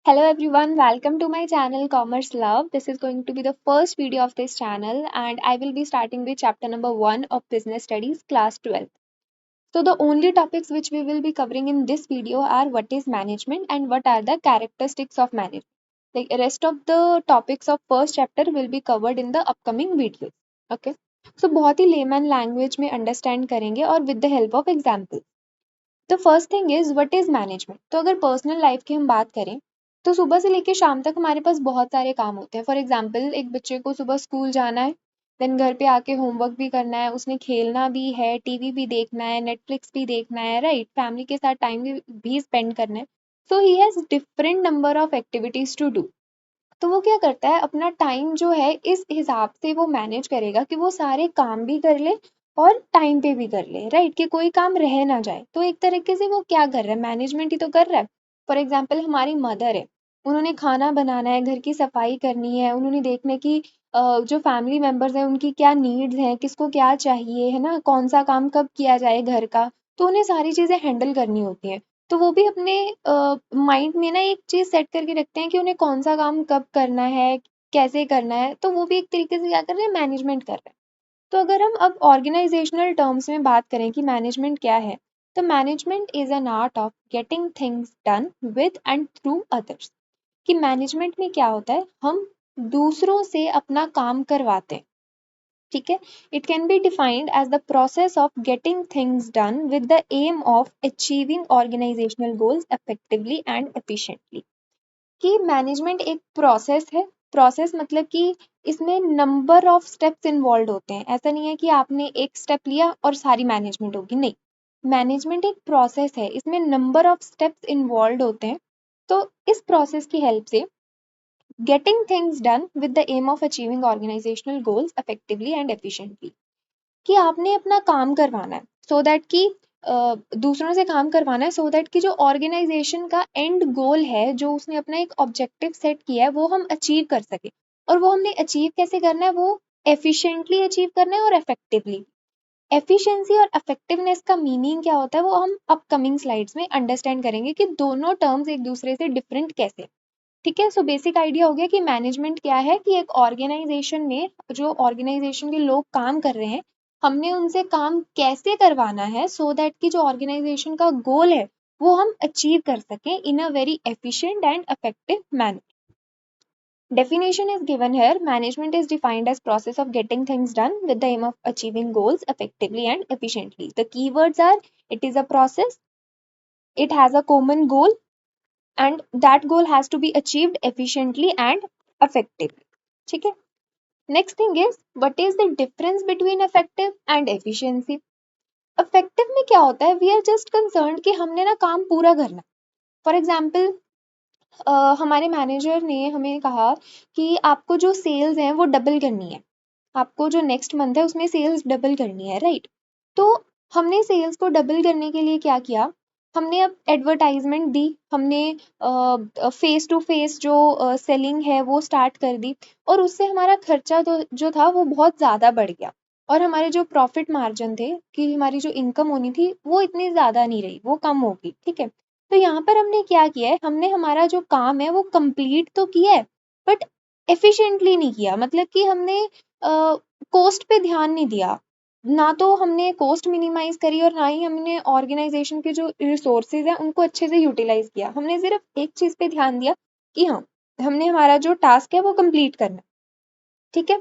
Hello everyone, welcome to my channel Commerce Love. This is going to be the first video of this channel and I will be starting with chapter number 1 of Business Studies class 12. So the only topics which we will be covering in this video are what is management and what are the characteristics of management. The rest of the topics of first chapter will be covered in the upcoming videos. Okay. So बहुत ही layman language में understand करेंगे और with the help of examples. The first thing is what is management. तो अगर personal life की हम बात करें तो सुबह से लेकर शाम तक हमारे पास बहुत सारे काम होते हैं। फॉर एग्जाम्पल एक बच्चे को सुबह स्कूल जाना है, देन घर पे आके होमवर्क भी करना है, उसने खेलना भी है, टीवी भी देखना है, नेटफ्लिक्स भी देखना है, राइट, फैमिली के साथ टाइम भी स्पेंड करना है। So he has different number of activities to do. तो वो क्या करता है, अपना टाइम जो है इस हिसाब से वो मैनेज करेगा कि वो सारे काम भी कर ले और टाइम पे भी कर ले, राइट, कि कोई काम रह ना जाए। तो एक तरीके से वो क्या कर रहा है, मैनेजमेंट ही तो कर रहा है। फॉर एग्जाम्पल हमारी मदर है, उन्होंने खाना बनाना है, घर की सफाई करनी है, उन्होंने देखना कि जो फैमिली मेंबर्स हैं उनकी क्या नीड्स हैं, किसको क्या चाहिए, है ना, कौन सा काम कब किया जाए घर का। तो उन्हें सारी चीजें हैंडल करनी होती हैं। तो वो भी अपने माइंड में ना एक चीज सेट करके रखते हैं कि उन्हें कौन सा काम कब करना है, कैसे करना है। तो वो भी एक तरीके से क्या कर रहे हैं, मैनेजमेंट कर रहे हैं। तो अगर हम अब ऑर्गेनाइजेशनल टर्म्स में बात करें कि मैनेजमेंट क्या है, तो management is an art of getting things done with and through others. कि मैनेजमेंट में क्या होता है, हम दूसरों से अपना काम करवाते हैं। ठीक है। It can be defined as the process of getting things done with the aim of achieving organisational goals effectively and efficiently. कि मैनेजमेंट एक प्रोसेस है। प्रोसेस मतलब कि इसमें नंबर ऑफ स्टेप्स इन्वॉल्व होते हैं। ऐसा नहीं है कि आपने एक स्टेप लिया और सारी मैनेजमेंट होगी, नहीं। मैनेजमेंट एक प्रोसेस है, इसमें नंबर ऑफ स्टेप्स इन्वॉल्व होते हैं। तो इस प्रोसेस की हेल्प से getting things done with the aim of achieving organisational goals effectively and efficiently. कि आपने अपना काम करवाना है सो दैट कि दूसरों से काम करवाना है सो दैट कि जो ऑर्गेनाइजेशन का एंड गोल है, जो उसने अपना एक ऑब्जेक्टिव सेट किया है, वो हम अचीव कर सके। और वो हमने अचीव कैसे करना है, वो एफिशिएंटली अचीव करना है और इफेक्टिवली। एफिशिएंसी और इफेक्टिवनेस का मीनिंग क्या होता है वो हम अपकमिंग स्लाइड्स में अंडरस्टैंड करेंगे कि दोनों टर्म्स एक दूसरे से डिफरेंट कैसे। ठीक है। सो बेसिक आइडिया हो गया कि मैनेजमेंट क्या है, कि एक ऑर्गेनाइजेशन में जो ऑर्गेनाइजेशन के लोग काम कर रहे हैं, हमने उनसे काम कैसे करवाना है सो दैट कि जो ऑर्गेनाइजेशन का गोल है वो हम अचीव कर सकें in a very efficient and effective manner. Definition is given here. Management is defined as process of getting things done with the aim of achieving goals effectively and efficiently. The keywords are: it is a process, it has a common goal, and that goal has to be achieved efficiently and effectively. ठीक है। Next thing is what is the difference between effective and efficiency. Effective में क्या होता है, we are just concern कि हमने ना काम पूरा करना है। फॉर एग्जाम्पल हमारे मैनेजर ने हमें कहा कि आपको जो सेल्स हैं वो डबल करनी है, आपको जो नेक्स्ट मंथ है उसमें सेल्स डबल करनी है, राइट। तो हमने सेल्स को डबल करने के लिए क्या किया, हमने अब एडवर्टाइजमेंट दी, हमने फेस टू फेस जो सेलिंग है वो स्टार्ट कर दी। और उससे हमारा खर्चा तो जो था वो बहुत ज़्यादा बढ़ गया। और हमारे जो प्रॉफिट मार्जिन थे, कि हमारी जो इनकम होनी थी वो इतनी ज़्यादा नहीं रही, वो कम हो गई। ठीक है। तो यहाँ पर हमने क्या किया है, हमने हमारा जो काम है वो कंप्लीट तो किया है बट एफिशिएंटली नहीं किया। मतलब कि हमने कॉस्ट पे ध्यान नहीं दिया, ना तो हमने कॉस्ट मिनिमाइज करी और ना ही हमने ऑर्गेनाइजेशन के जो रिसोर्सेज हैं उनको अच्छे से यूटिलाइज किया। हमने सिर्फ एक चीज पे ध्यान दिया कि हाँ, हमने हमारा जो टास्क है वो कंप्लीट करना है। ठीक है।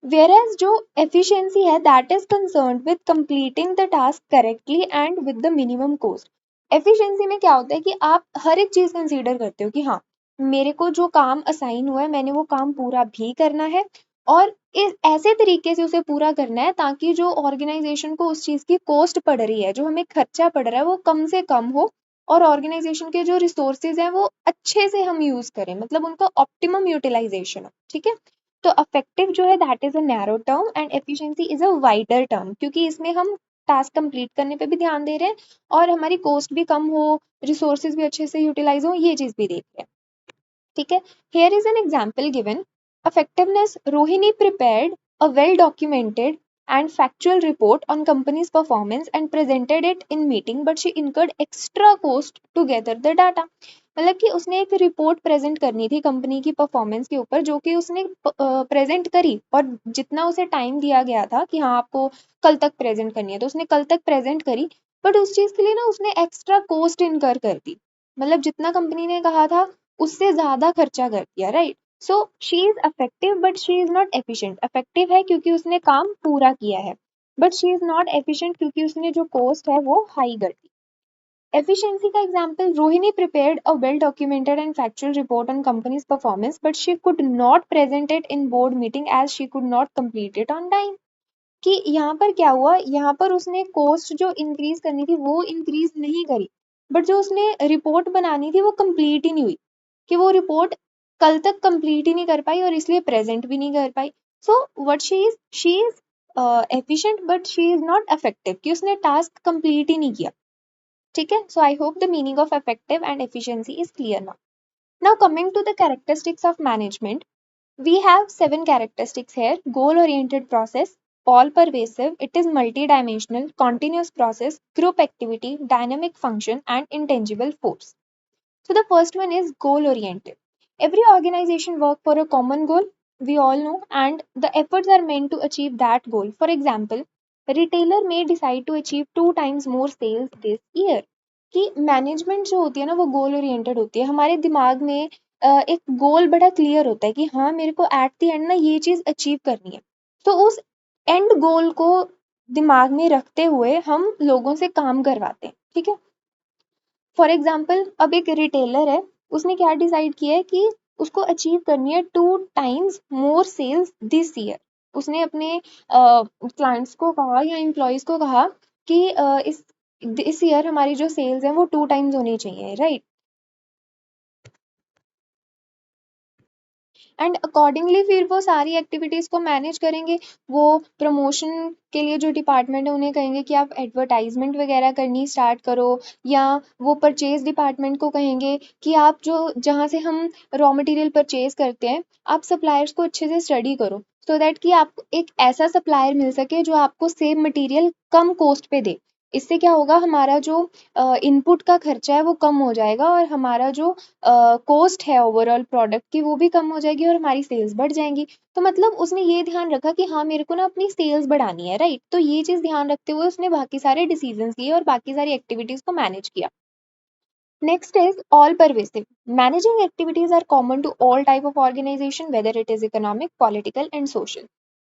Whereas जो efficiency है that is concerned with completing the task correctly and with the minimum cost. Efficiency में क्या होता है कि आप हर एक चीज कंसीडर करते हो कि हाँ, मेरे को जो काम असाइन हुआ है मैंने वो काम पूरा भी करना है और इस ऐसे तरीके से उसे पूरा करना है ताकि जो ऑर्गेनाइजेशन को उस चीज की कॉस्ट पड़ रही है, जो हमें खर्चा पड़ रहा है, वो कम से कम हो और ऑर्गेनाइजेशन के जो रिसोर्सेज हैं वो अच्छे से हम यूज करें, मतलब उनका ऑप्टिमम यूटिलाइजेशन हो। ठीक है। तो अफेक्टिव जो है that is a narrow term and efficiency is a wider term, क्योंकि इसमें हम टास्क कंप्लीट करने पे भी ध्यान दे रहे हैं और हमारी कॉस्ट भी कम हो, रिसोर्सेज भी अच्छे से यूटिलाइज हो, ये चीज भी देख रहे हैं। ठीक है। Here is an example given. Effectiveness: Rohini prepared a well documented and factual report on company's performance and presented it in meeting, but she incurred extra cost to gather the data. मतलब कि उसने एक रिपोर्ट प्रेजेंट करनी थी company की performance के ऊपर, जो कि उसने प्रेजेंट करी, और जितना उसे टाइम दिया गया था कि हाँ आपको कल तक प्रेजेंट करनी है, तो उसने कल तक प्रेजेंट करी, बट उस चीज के लिए ना उसने एक्स्ट्रा कॉस्ट इनकर कर दी, मतलब जितना कंपनी ने कहा था उससे ज्यादा खर्चा कर दिया, right. So she is affective but she is not efficient. Affective है क्योंकि उसने काम पूरा किया है, but she is not efficient क्योंकि उसने जो कॉस्ट है वो हाई कर दी। Efficiency का example, Rohini prepared a well-documented and factual report on company's performance, but she could not present it in board meeting as she could not complete it on time. कि यहाँ पर क्या हुआ, यहाँ पर उसने कॉस्ट जो इंक्रीज करनी थी वो इंक्रीज नहीं करी, बट जो उसने रिपोर्ट बनानी थी वो कंप्लीट ही नहीं हुई, कि वो रिपोर्ट कल तक कंप्लीट ही नहीं कर पाई और इसलिए प्रेजेंट भी नहीं कर पाई। So what she is efficient but she is not effective, कि उसने टास्क कंप्लीट ही नहीं किया। ठीक है, so I hope the meaning of effective and efficiency is clear now. Now coming to the characteristics of management, we have 7 characteristics here: goal oriented process, all pervasive, it is multidimensional, continuous process, group activity, dynamic function, and intangible force. So the first one is goal oriented. Every organization work for a common goal, we all know, and the efforts are meant to achieve that goal. For example, a retailer may decide to achieve 2 times more sales this year. कि management जो होती है ना वो goal oriented होती है, हमारे दिमाग में एक गोल बड़ा क्लियर होता है कि हाँ मेरे को एट द एंड ना ये चीज अचीव करनी है, तो उस एंड गोल को दिमाग में रखते हुए हम लोगों से काम करवाते हैं। ठीक है, फॉर एग्जाम्पल अब एक रिटेलर है, उसने क्या डिसाइड किया है कि उसको अचीव करनी है 2 times more sales this year. उसने अपने क्लाइंट्स को कहा या एम्प्लॉयज को कहा कि इस ईयर हमारी जो सेल्स हैं वो 2 times होनी चाहिए, राइट। एंड अकॉर्डिंगली फिर वो सारी एक्टिविटीज को मैनेज करेंगे। वो प्रमोशन के लिए जो डिपार्टमेंट है उन्हें कहेंगे कि आप एडवर्टाइजमेंट वगैरह करनी स्टार्ट करो, या वो परचेज डिपार्टमेंट को कहेंगे कि आप जो जहाँ से हम रॉ मटेरियल परचेज करते हैं आप सप्लायर्स को अच्छे से स्टडी करो, सो दैट कि आपको एक ऐसा सप्लायर मिल सके जो आपको सेम मटेरियल कम कॉस्ट पे दे। इससे क्या होगा, हमारा जो इनपुट का खर्चा है वो कम हो जाएगा, और हमारा जो कॉस्ट है ओवरऑल प्रोडक्ट की वो भी कम हो जाएगी और हमारी सेल्स बढ़ जाएंगी। तो मतलब उसने ये ध्यान रखा कि हाँ मेरे को ना अपनी सेल्स बढ़ानी है, राइट। तो ये चीज ध्यान रखते हुए उसने बाकी सारे डिसीजंस लिए और बाकी सारी एक्टिविटीज को मैनेज किया। Next is all pervasive. Managing activities are common to all type of organization, whether it is economic, political and social.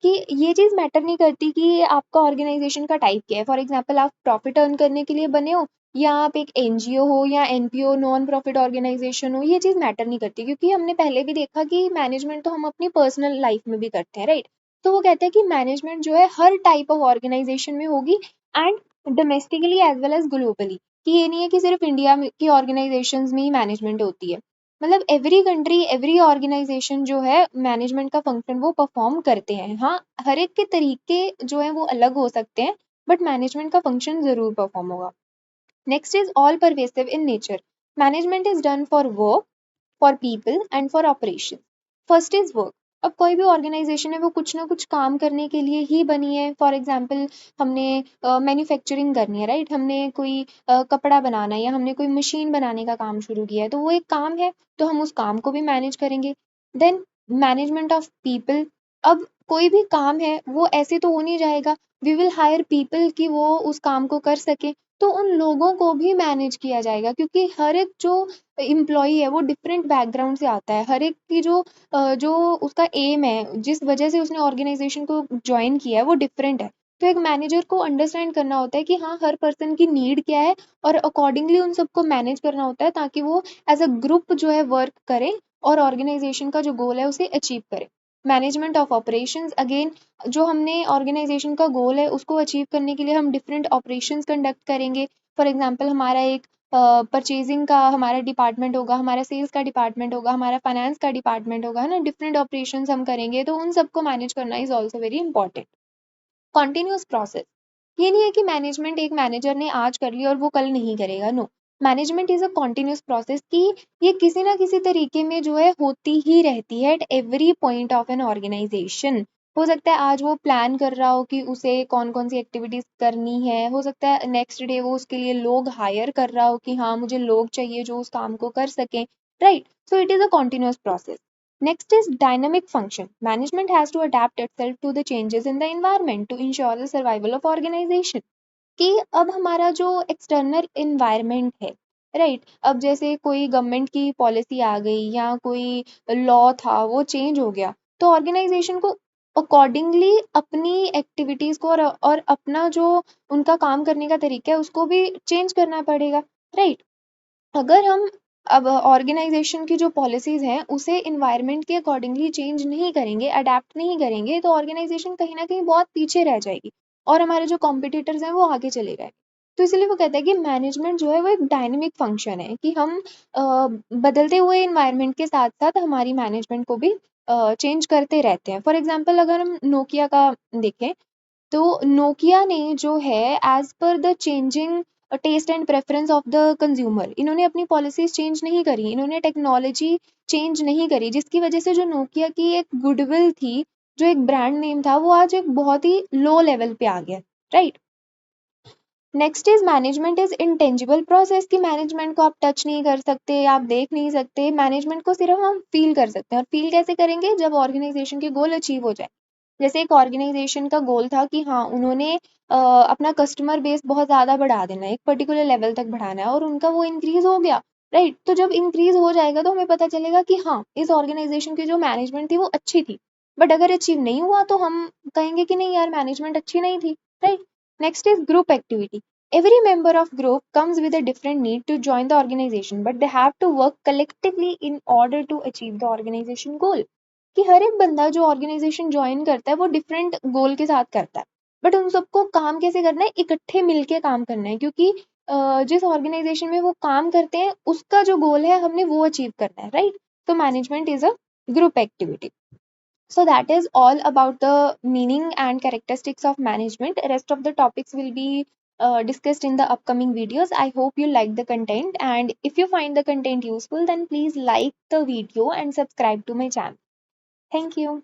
कि ये चीज मैटर नहीं करती कि आपका ऑर्गेनाइजेशन का टाइप क्या है। फॉर एग्जाम्पल आप प्रॉफिट अर्न करने के लिए बने हो, या आप एक एनजीओ हो या एनपीओ नॉन प्रॉफिट ऑर्गेनाइजेशन हो, ये चीज मैटर नहीं करती, क्योंकि हमने पहले भी देखा कि मैनेजमेंट तो हम अपनी पर्सनल लाइफ में भी करते हैं, राइट। तो वो कहते हैं कि मैनेजमेंट जो है हर टाइप ऑफ ऑर्गेनाइजेशन में होगी, and domestically as well as globally, कि ये नहीं है कि सिर्फ इंडिया की ऑर्गेनाइजेशंस में ही मैनेजमेंट होती है। मतलब एवरी कंट्री एवरी ऑर्गेनाइजेशन जो है मैनेजमेंट का फंक्शन वो परफॉर्म करते हैं। हाँ, हर एक के तरीके जो है वो अलग हो सकते हैं, बट मैनेजमेंट का फंक्शन जरूर परफॉर्म होगा। Next is all pervasive in nature. Management is done for work, for people and for operation. First is work. अब कोई भी ऑर्गेनाइजेशन है वो कुछ ना कुछ काम करने के लिए ही बनी है। फॉर एग्जाम्पल हमने मैन्युफैक्चरिंग करनी है, राइट। हमने कोई कपड़ा बनाना है या हमने कोई मशीन बनाने का काम शुरू किया है, तो वो एक काम है, तो हम उस काम को भी मैनेज करेंगे। Then management of people. अब कोई भी काम है वो ऐसे तो हो नहीं जाएगा, वी विल हायर पीपल कि वो उस काम को कर सके, तो उन लोगों को भी मैनेज किया जाएगा, क्योंकि हर एक जो एम्प्लॉई है वो डिफरेंट बैकग्राउंड से आता है। हर एक की जो उसका एम है, जिस वजह से उसने ऑर्गेनाइजेशन को ज्वाइन किया है, वो डिफरेंट है। तो एक मैनेजर को अंडरस्टैंड करना होता है कि हाँ हर पर्सन की नीड क्या है, और अकॉर्डिंगली उन सबको मैनेज करना होता है, ताकि वो एज अ ग्रुप जो है वर्क करे और ऑर्गेनाइजेशन का जो गोल है उसे अचीव करे। मैनेजमेंट ऑफ ऑपरेशंस अगेन, जो हमने ऑर्गेनाइजेशन का गोल है उसको अचीव करने के लिए हम डिफरेंट ऑपरेशंस कंडक्ट करेंगे। फॉर एग्जांपल हमारा एक परचेजिंग का हमारा डिपार्टमेंट होगा, हमारा सेल्स का डिपार्टमेंट होगा, हमारा फाइनेंस का डिपार्टमेंट होगा, है ना। डिफरेंट ऑपरेशंस हम करेंगे, तो उन सबको मैनेज करना is also very important. Continuous process, ये नहीं है कि मैनेजमेंट एक मैनेजर ने आज कर लिया और वो कल नहीं करेगा, no. Management is a continuous process, कि ये किसी ना किसी तरीके में जो है होती ही रहती है at every point of an organisation. हो सकता है आज वो प्लान कर रहा हो कि उसे कौन कौन सी एक्टिविटीज करनी है, हो सकता है नेक्स्ट डे वो उसके लिए लोग हायर कर रहा हो कि हाँ मुझे लोग चाहिए जो उस काम को कर सकें, right? So it is a continuous process. Next is dynamic function. Management has to adapt itself to the changes in the environment to ensure the survival of organization. कि अब हमारा जो एक्सटर्नल इन्वायरमेंट है, राइट, अब जैसे कोई government की policy आ गई या कोई लॉ था वो चेंज हो गया, तो ऑर्गेनाइजेशन को अकॉर्डिंगली अपनी एक्टिविटीज को और अपना जो उनका काम करने का तरीका है उसको भी चेंज करना पड़ेगा, राइट? अगर हम अब ऑर्गेनाइजेशन की जो पॉलिसीज हैं उसे इन्वायरमेंट के अकॉर्डिंगली चेंज नहीं करेंगे, अडेप्ट नहीं करेंगे, तो ऑर्गेनाइजेशन कहीं ना कहीं बहुत पीछे रह जाएगी और हमारे जो कॉम्पिटिटर्स हैं वो आगे चले गए. तो इसलिए वो कहते हैं कि मैनेजमेंट जो है वो एक डायनेमिक फंक्शन है कि हम बदलते हुए इन्वायरमेंट के साथ साथ हमारी मैनेजमेंट को भी चेंज करते रहते हैं. फॉर एग्जाम्पल अगर हम नोकिया का देखें, तो नोकिया ने जो है as per the changing taste and preference of the consumer, इन्होंने अपनी पॉलिसीज चेंज नहीं करी, इन्होंने टेक्नोलॉजी चेंज नहीं करी, जिसकी वजह से जो नोकिया की एक गुडविल थी, जो एक ब्रांड नेम था, वो आज एक बहुत ही लो लेवल पे आ गया, right? Next is management is intangible process, कि मैनेजमेंट को आप टच नहीं कर सकते, आप देख नहीं सकते, मैनेजमेंट को सिर्फ हम फील कर सकते हैं. और फील कैसे करेंगे? जब ऑर्गेनाइजेशन के गोल अचीव हो जाए. जैसे एक ऑर्गेनाइजेशन का गोल था कि हाँ उन्होंने अपना कस्टमर बेस बहुत ज़्यादा बढ़ा देना है, एक पर्टिकुलर लेवल तक बढ़ाना है, और उनका वो इंक्रीज हो गया, राइट? तो जब इंक्रीज हो जाएगा तो हमें पता चलेगा कि हाँ इस ऑर्गेनाइजेशन की जो मैनेजमेंट थी वो अच्छी थी. बट अगर अचीव नहीं हुआ तो हम कहेंगे कि नहीं यार मैनेजमेंट अच्छी नहीं थी, right? Next is group activity. Every member of group comes with a different need to join the organization, but they have to work collectively in order to achieve the organization goal. कि हर एक बंदा जो organisation join करता है वो different गोल के साथ करता है, बट उन सबको काम कैसे करना है? इकट्ठे मिलके काम करना है, क्योंकि जिस ऑर्गेनाइजेशन में वो काम करते हैं उसका जो गोल है हमने वो अचीव करना है, राइट? तो management is a group activity. So that is all about the meaning and characteristics of management. Rest of the topics will be discussed in the upcoming videos. I hope you like the content, and if you find the content useful then please like the video and subscribe to my channel. Thank you.